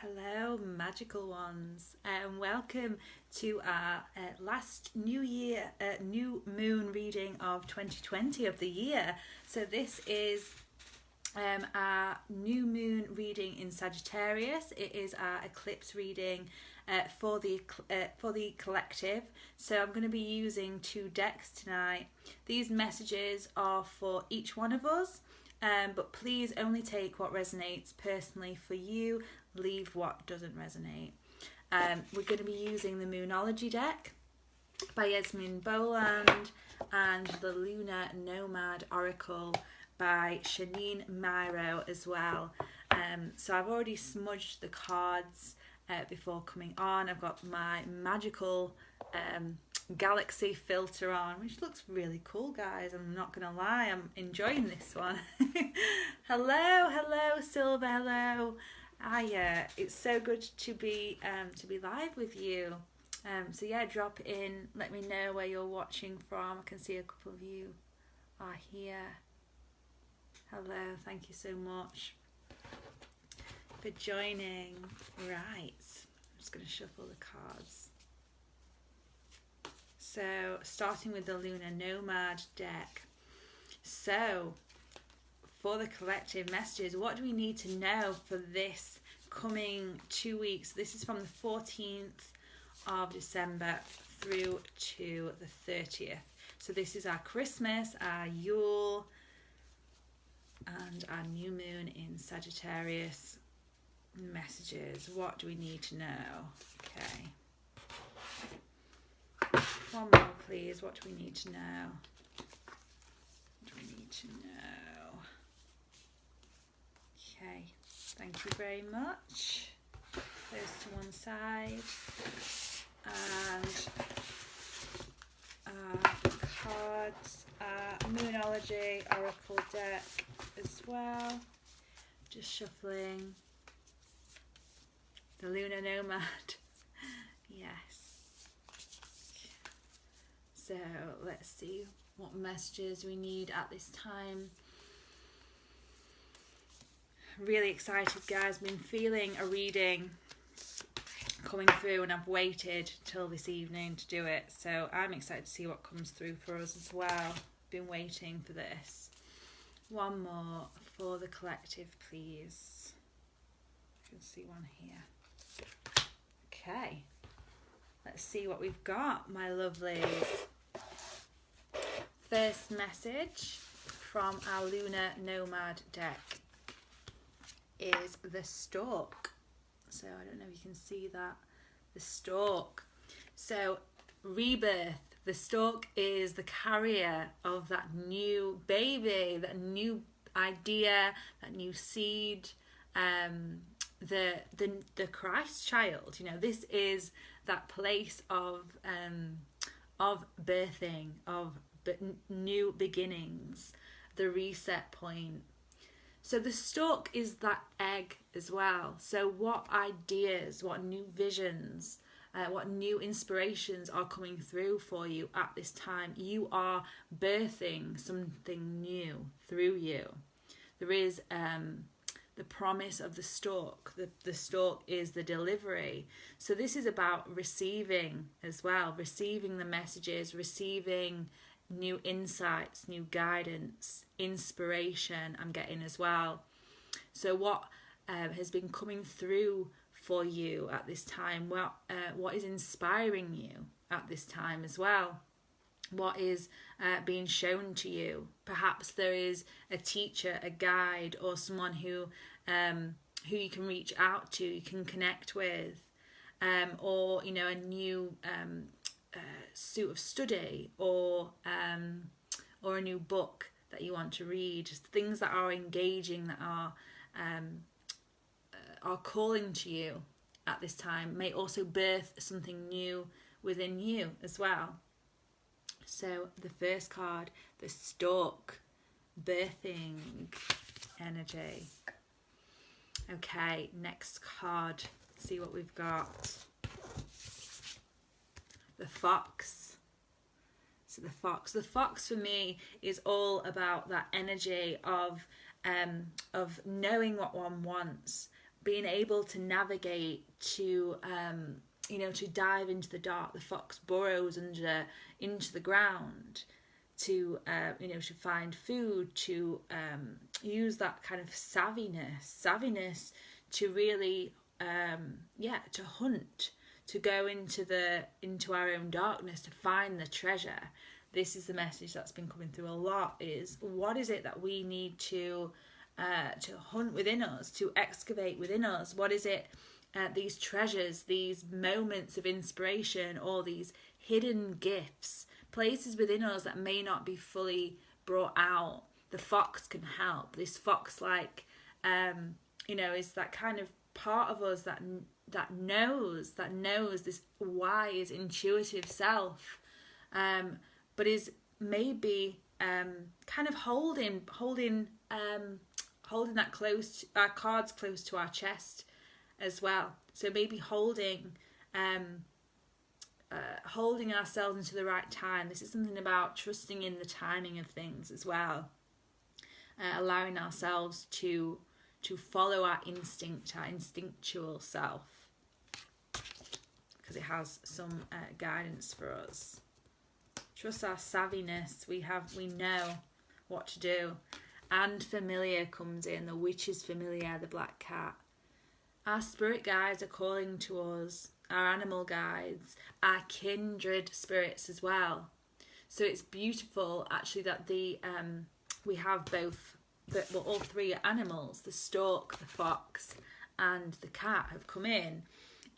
Hello, magical ones, and welcome to our last new moon reading of 2020 of the year. So this is our new moon reading in Sagittarius. It is our eclipse reading for the collective. So I'm going to be using 2 decks tonight. These messages are for each one of us. But please only take what resonates personally for you, leave what doesn't resonate. We're going to be using the Moonology deck by Yasmin Boland and the Lunar Nomad Oracle by Shanine Myro as well. So I've already smudged the cards before coming on. I've got my magical galaxy filter on, which looks really cool, guys. I'm not gonna lie, I'm enjoying this one. hello Silver, hello. It's so good to be live with you. So yeah, drop in, let me know where you're watching from. I can see a couple of you are here. Hello, thank you so much for joining. Right, I'm just gonna shuffle the cards. So, starting with the Lunar Nomad deck. So, for the collective messages, what do we need to know for this coming 2 weeks? This is from the 14th of December through to the 30th. So this is our Christmas, our Yule, and our new moon in Sagittarius messages. What do we need to know? Okay. One more, please. What do we need to know? What do we need to know? Okay, thank you very much. Those to one side. And cards, Moonology Oracle deck as well. Just shuffling. The Lunar Nomad. Yes. So let's see what messages we need at this time. Really excited, guys. Been feeling a reading coming through and I've waited till this evening to do it. So I'm excited to see what comes through for us as well. Been waiting for this. One more for the collective, please. I can see one here. Okay. Let's see what we've got, my lovelies. First message from our Lunar Nomad deck is the Stalk. So I don't know if you can see that. The Stalk. So rebirth. The Stalk is the carrier of that new baby, that new idea, that new seed, the Christ child. You know, this is that place of birthing, of new beginnings, the reset point. So the Stalk is that egg as well. So what ideas, what new visions, what new inspirations are coming through for you at this time? You are birthing something new through you. There is the promise of the Stalk. The Stalk is the delivery. So this is about receiving as well, receiving the messages, receiving new insights, new guidance, inspiration I'm getting as well. So what has been coming through for you at this time? What is inspiring you at this time as well? What is being shown to you? Perhaps there is a teacher, a guide, or someone who you can reach out to, you can connect with, or a new suit of study, or a new book that you want to read. Just things that are engaging, that are calling to you at this time, may also birth something new within you as well. So the first card, the Stalk, birthing energy. Okay, next card. See what we've got. The Fox. So the fox for me is all about that energy of knowing what one wants, being able to navigate, to to dive into the dark. The fox burrows into the ground to to find food, to use that kind of savviness to really to hunt, to go into our own darkness, to find the treasure. This is the message that's been coming through a lot, is what is it that we need to hunt within us, to excavate within us? What is it, these treasures, these moments of inspiration, or these hidden gifts, places within us that may not be fully brought out? The fox can help. This fox is that kind of part of us that knows this wise, intuitive self, but is maybe kind of holding that close, our cards close to our chest as well. So maybe holding ourselves into the right time. This is something about trusting in the timing of things as well, allowing ourselves to follow our instinct, our instinctual self, because it has some guidance for us. Trust our savviness. We know what to do. And familiar comes in. The witch's familiar, the black cat. Our spirit guides are calling to us. Our animal guides, our kindred spirits as well. So it's beautiful actually that we have all three animals, the stork, the fox, and the cat, have come in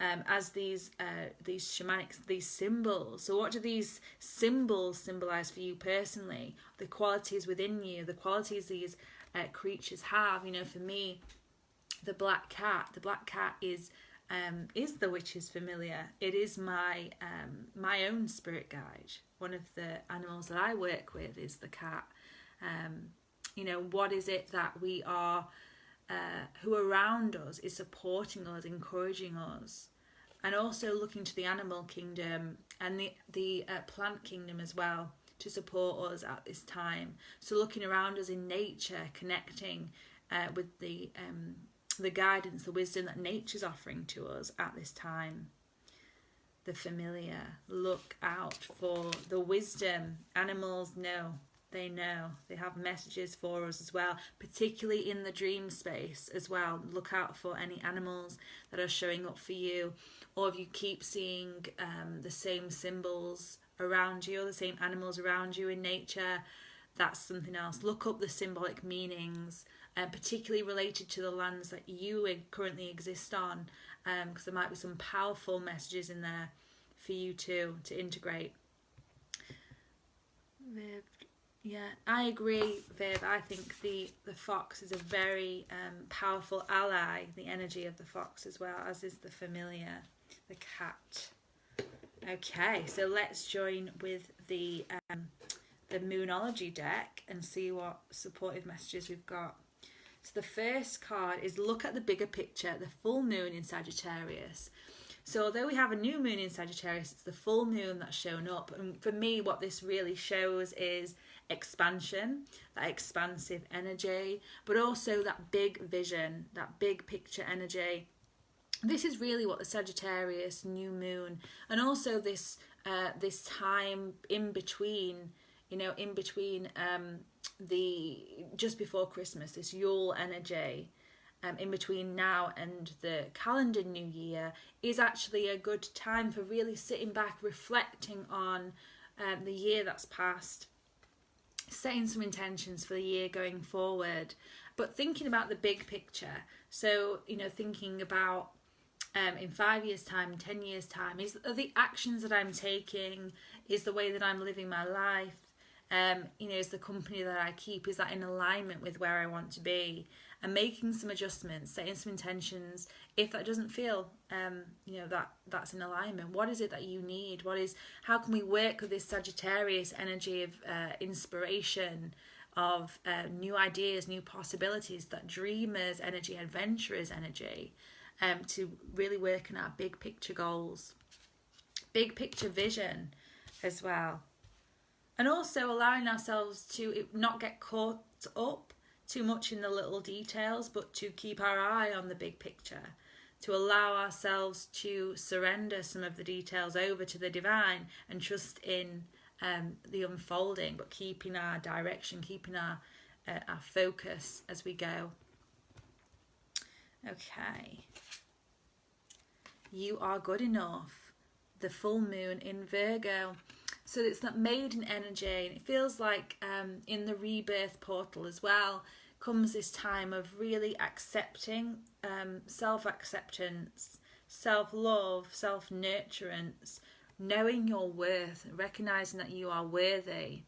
as these shamanic, these symbols. So what do these symbols symbolize for you personally? The qualities within you, the qualities these creatures have. For me, the black cat is the witch's familiar. It is my own spirit guide. One of the animals that I work with is the cat. What is it that we are, who around us is supporting us, encouraging us, and also looking to the animal kingdom and the plant kingdom as well to support us at this time. So looking around us in nature, connecting with the guidance, the wisdom that nature's offering to us at this time. The familiar. Look out for the wisdom. Animals know. They know. They have messages for us as well, particularly in the dream space as well. Look out for any animals that are showing up for you, or if you keep seeing the same symbols around you, or the same animals around you in nature, that's something else. Look up the symbolic meanings, particularly related to the lands that you currently exist on, because there might be some powerful messages in there for you to integrate. Viv, yeah, I agree, Viv. I think the fox is a very powerful ally, the energy of the fox as well, as is the familiar, the cat. Okay, so let's join with the Moonology deck and see what supportive messages we've got. So the first card is look at the bigger picture, the full moon in Sagittarius. So although we have a new moon in Sagittarius, it's the full moon that's shown up. And for me, what this really shows is expansion, that expansive energy, but also that big vision, that big picture energy. This is really what the Sagittarius new moon, and also this time in between, the just before Christmas, this Yule energy, in between now and the calendar new year, is actually a good time for really sitting back, reflecting on the year that's passed, setting some intentions for the year going forward, but thinking about the big picture. So, thinking about in 5 years' time, 10 years' time, are the actions that I'm taking, is the way that I'm living my life, is the company that I keep, is that in alignment with where I want to be? And making some adjustments, setting some intentions. If that doesn't feel, that's in alignment, what is it that you need? How can we work with this Sagittarius energy of inspiration, of new ideas, new possibilities, that dreamers energy, adventurers energy, to really work on our big picture goals, big picture vision as well. And also allowing ourselves to not get caught up too much in the little details, but to keep our eye on the big picture, to allow ourselves to surrender some of the details over to the divine and trust in the unfolding, but keeping our direction, keeping our focus as we go. Okay. You are good enough. The full moon in Virgo. So it's that maiden energy, and it feels like in the rebirth portal as well comes this time of really accepting, self-acceptance, self-love, self-nurturance, knowing your worth, recognizing that you are worthy.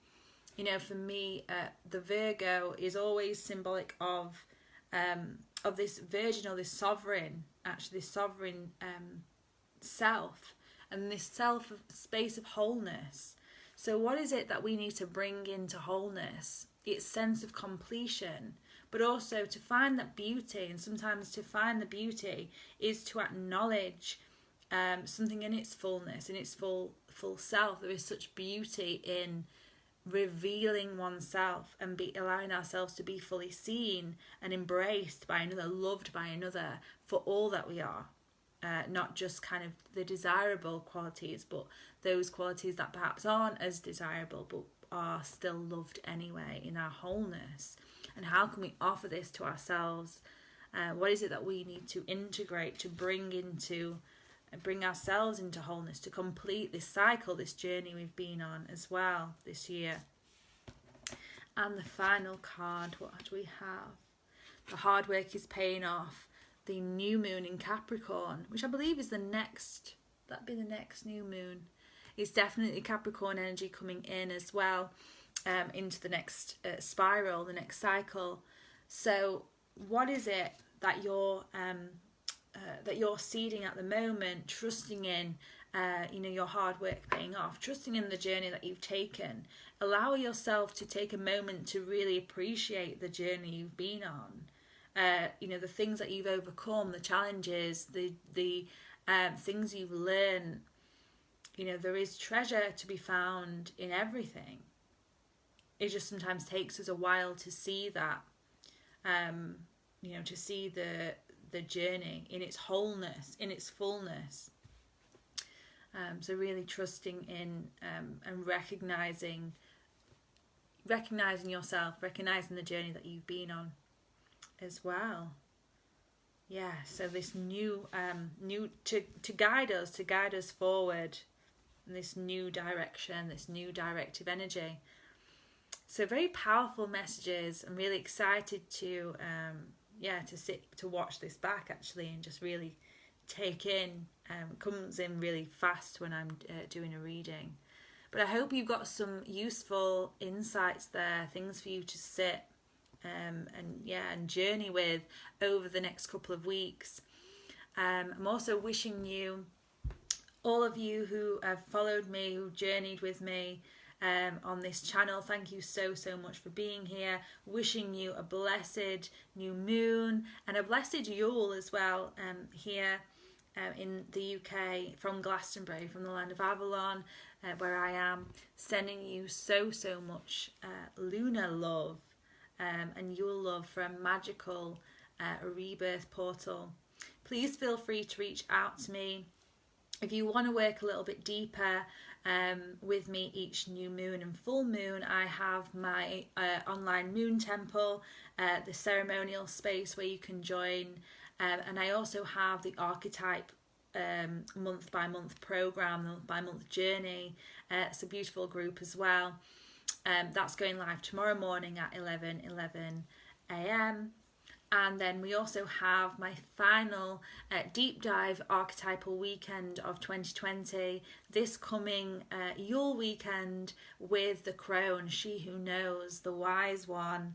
You know, for me, the Virgo is always symbolic of this virgin, or this sovereign, actually this sovereign self, and this self space of wholeness. So what is it that we need to bring into wholeness? It's sense of completion, but also to find that beauty. And sometimes to find the beauty is to acknowledge something in its fullness, in its full self. There is such beauty in revealing oneself and allowing ourselves to be fully seen and embraced by another, loved by another for all that we are. Not just kind of the desirable qualities, but those qualities that perhaps aren't as desirable but are still loved anyway in our wholeness. And how can we offer this to ourselves? What is it that we need to integrate to bring ourselves into wholeness, to complete this cycle, this journey we've been on as well this year? And the final card, what do we have? The hard work is paying off. The new moon in Capricorn, which I believe is that'd be the next new moon. It's definitely Capricorn energy coming in as well, into the next spiral, the next cycle. So what is it that you're seeding at the moment, trusting in, your hard work paying off, trusting in the journey that you've taken? Allow yourself to take a moment to really appreciate the journey you've been on. The things that you've overcome, the challenges, the things you've learned. There is treasure to be found in everything. It just sometimes takes us a while to see that, to see the journey in its wholeness, in its fullness. So really trusting in and recognizing yourself, recognizing the journey that you've been on as well. Yeah, so this new to guide us forward in this new direction, this new directive energy. So very powerful messages. I'm really excited to watch this back actually, and just really take in. Comes in really fast when I'm doing a reading. But I hope you've got some useful insights there, things for you to sit and journey with over the next couple of weeks. I'm also wishing you, all of you who have followed me, who journeyed with me on this channel, thank you so much for being here. Wishing you a blessed new moon and a blessed Yule as well, here in the UK, from Glastonbury, from the land of Avalon, where I am. Sending you so much lunar love and Yule love for a magical rebirth portal. Please feel free to reach out to me if you want to work a little bit deeper with me each new moon and full moon. I have my online moon temple, the ceremonial space where you can join, and I also have the archetype month by month program, month by month journey. It's a beautiful group as well. That's going live tomorrow morning at 11 a.m. And then we also have my final deep dive archetypal weekend of 2020, this coming Yule weekend, with the Crone, She Who Knows, the Wise One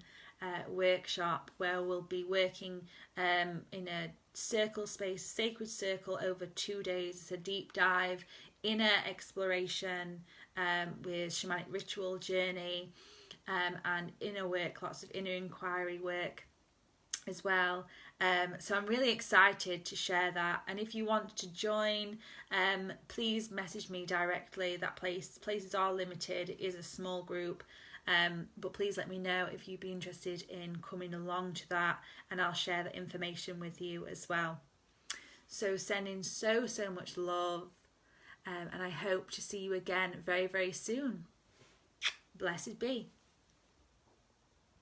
workshop, where we'll be working in a circle space, sacred circle, over 2 days. It's a deep dive, inner exploration with shamanic ritual journey and inner work, lots of inner inquiry work as well. So I'm really excited to share that, and if you want to join, please message me directly. That places are limited. It is a small group, But please let me know if you'd be interested in coming along to that, and I'll share that information with you as well. So sending so much love, and I hope to see you again very, very soon. Blessed be.